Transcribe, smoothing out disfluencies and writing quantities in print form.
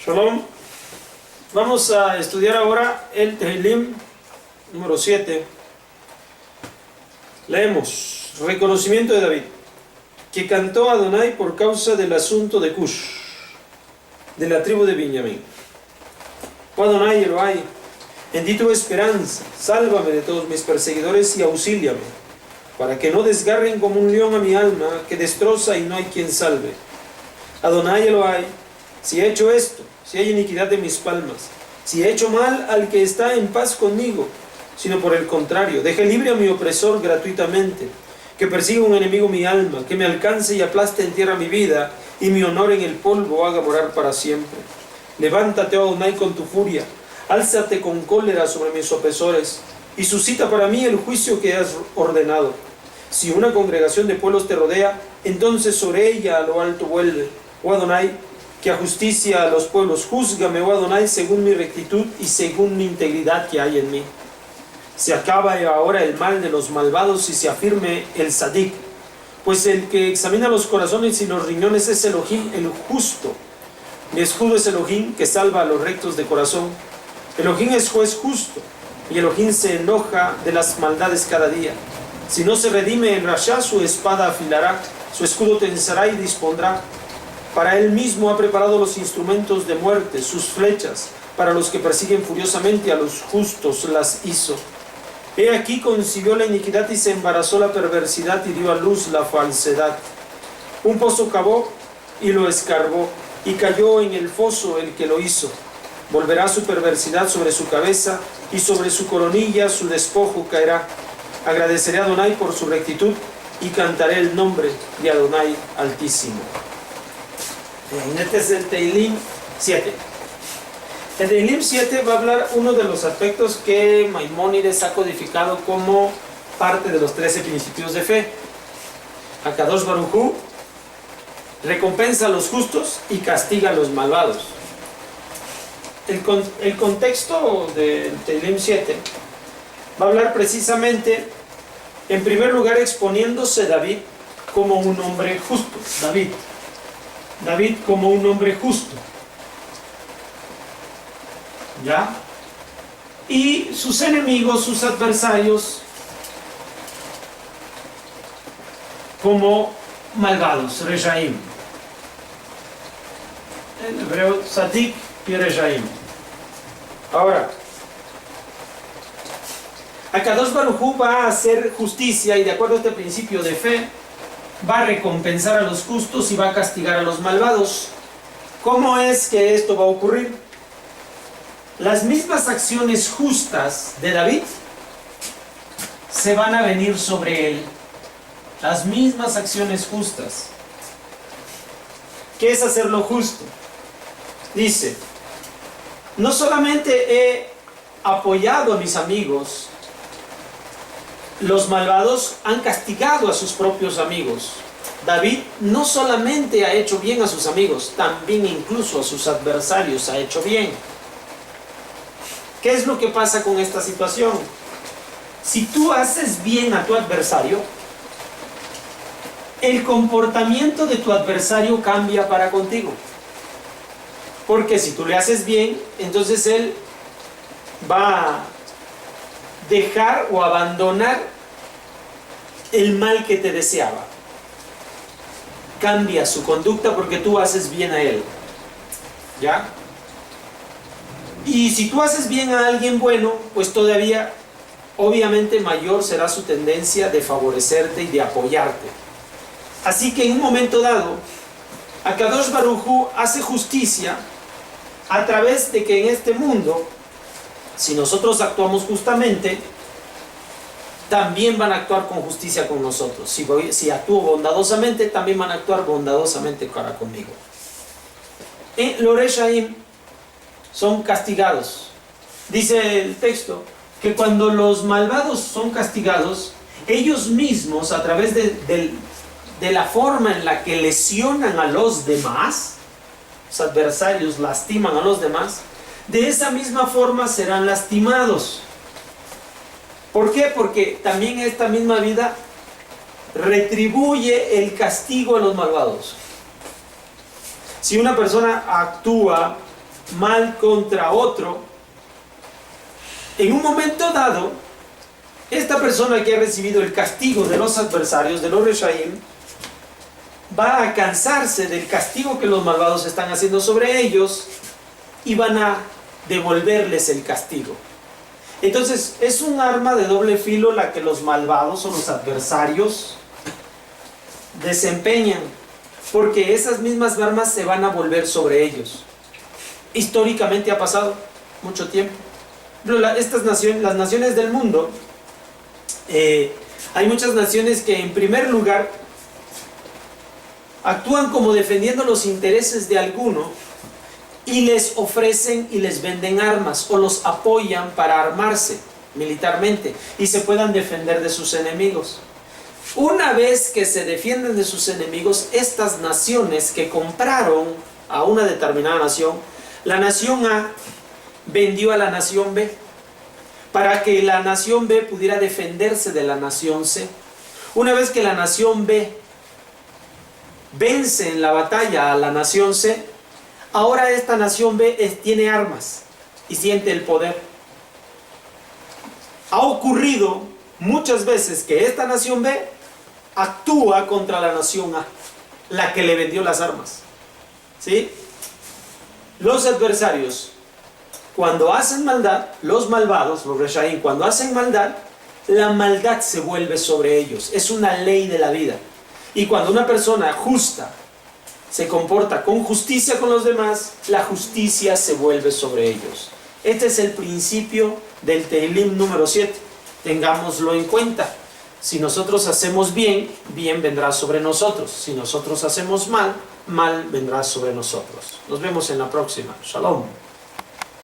Shalom. Vamos a estudiar ahora el Tehilim número 7. Leemos: reconocimiento de David, que cantó a Adonai por causa del asunto de Cush, de la tribu de Benjamín. Oh Adonai Elohai, en ti tuve esperanza, sálvame de todos mis perseguidores y auxíliame, para que no desgarren como un león a mi alma, que destroza y no hay quien salve. Adonai Elohai, si he hecho esto, si hay iniquidad en mis palmas, si he hecho mal al que está en paz conmigo, sino por el contrario, deje libre a mi opresor gratuitamente, que persiga un enemigo mi alma, que me alcance y aplaste en tierra mi vida, y mi honor en el polvo haga morar para siempre. Levántate, oh Adonai, con tu furia, álzate con cólera sobre mis opresores, y suscita para mí el juicio que has ordenado. Si una congregación de pueblos te rodea, entonces sobre ella a lo alto vuelve. Oh Adonai, que a justicia a los pueblos, júzgame, oh Adonai, según mi rectitud y según mi integridad que hay en mí. Se acabe ahora el mal de los malvados y se afirme el Sadik, pues el que examina los corazones y los riñones es Elohim, el justo. Mi escudo es Elohim, que salva a los rectos de corazón. Elohim es juez justo, y Elohim se enoja de las maldades cada día. Si no se redime el Rasha, su espada afilará, su escudo tensará y dispondrá. Para él mismo ha preparado los instrumentos de muerte, sus flechas, para los que persiguen furiosamente a los justos las hizo. He aquí concibió la iniquidad y se embarazó la perversidad y dio a luz la falsedad. Un pozo cavó y lo escarbó, y cayó en el foso el que lo hizo. Volverá su perversidad sobre su cabeza, y sobre su coronilla su despojo caerá. Agradeceré a Adonai por su rectitud, y cantaré el nombre de Adonai Altísimo. Este es el Tehilim 7. El Tehilim 7 va a hablar uno de los aspectos que Maimónides ha codificado como parte de los 13 principios de fe. Akadosh Baruj Hu recompensa a los justos y castiga a los malvados. El contexto del Tehilim 7 va a hablar precisamente, en primer lugar, exponiéndose David como un hombre justo. David como un hombre justo, ¿ya? Y sus enemigos, sus adversarios, como malvados, Rejaim. En hebreo, Sadik y Rejaim. Ahora, Akadosh Baruj Hu va a hacer justicia y de acuerdo a este principio de fe, va a recompensar a los justos y va a castigar a los malvados. ¿Cómo es que esto va a ocurrir? Las mismas acciones justas de David se van a venir sobre él. Las mismas acciones justas. ¿Qué es hacer lo justo? Dice: no solamente he apoyado a mis amigos, los malvados han castigado a sus propios amigos. David no solamente ha hecho bien a sus amigos, también incluso a sus adversarios ha hecho bien. ¿Qué es lo que pasa con esta situación? Si tú haces bien a tu adversario, el comportamiento de tu adversario cambia para contigo. Porque si tú le haces bien, entonces él va a dejar o abandonar el mal que te deseaba. Cambia su conducta porque tú haces bien a él. ¿Ya? Y si tú haces bien a alguien bueno, pues todavía, obviamente, mayor será su tendencia de favorecerte y de apoyarte. Así que en un momento dado, Akadosh Baruj Hu hace justicia a través de que en este mundo, si nosotros actuamos justamente, también van a actuar con justicia con nosotros. Si actúo bondadosamente, también van a actuar bondadosamente para conmigo. Los Reshaim son castigados. Dice el texto que cuando los malvados son castigados, ellos mismos, a través de la forma en la que lesionan a los demás, los adversarios lastiman a los demás, de esa misma forma serán lastimados. ¿Por qué? Porque también esta misma vida retribuye el castigo a los malvados. Si una persona actúa mal contra otro, en un momento dado, esta persona que ha recibido el castigo de los adversarios, de los Reshaim, va a cansarse del castigo que los malvados están haciendo sobre ellos y van a devolverles el castigo. Entonces es un arma de doble filo la que los malvados o los adversarios desempeñan, porque esas mismas armas se van a volver sobre ellos. Históricamente ha pasado mucho tiempo. Estas naciones, las naciones del mundo, hay muchas naciones que en primer lugar actúan como defendiendo los intereses de alguno y les ofrecen y les venden armas o los apoyan para armarse militarmente y se puedan defender de sus enemigos. Una vez que se defienden de sus enemigos, estas naciones que compraron a una determinada nación, la nación A vendió a la nación B para que la nación B pudiera defenderse de la nación C. Una vez que la nación B vence en la batalla a la nación C, ahora esta nación B tiene armas y siente el poder. Ha ocurrido muchas veces que esta nación B actúa contra la nación A, la que le vendió las armas. ¿Sí? Los adversarios, cuando hacen maldad, los malvados, los Reshaim, cuando hacen maldad, la maldad se vuelve sobre ellos. Es una ley de la vida. Y cuando una persona justa se comporta con justicia con los demás, la justicia se vuelve sobre ellos. Este es el principio del Tehilim número 7. Tengámoslo en cuenta. Si nosotros hacemos bien, bien vendrá sobre nosotros. Si nosotros hacemos mal, mal vendrá sobre nosotros. Nos vemos en la próxima. Shalom.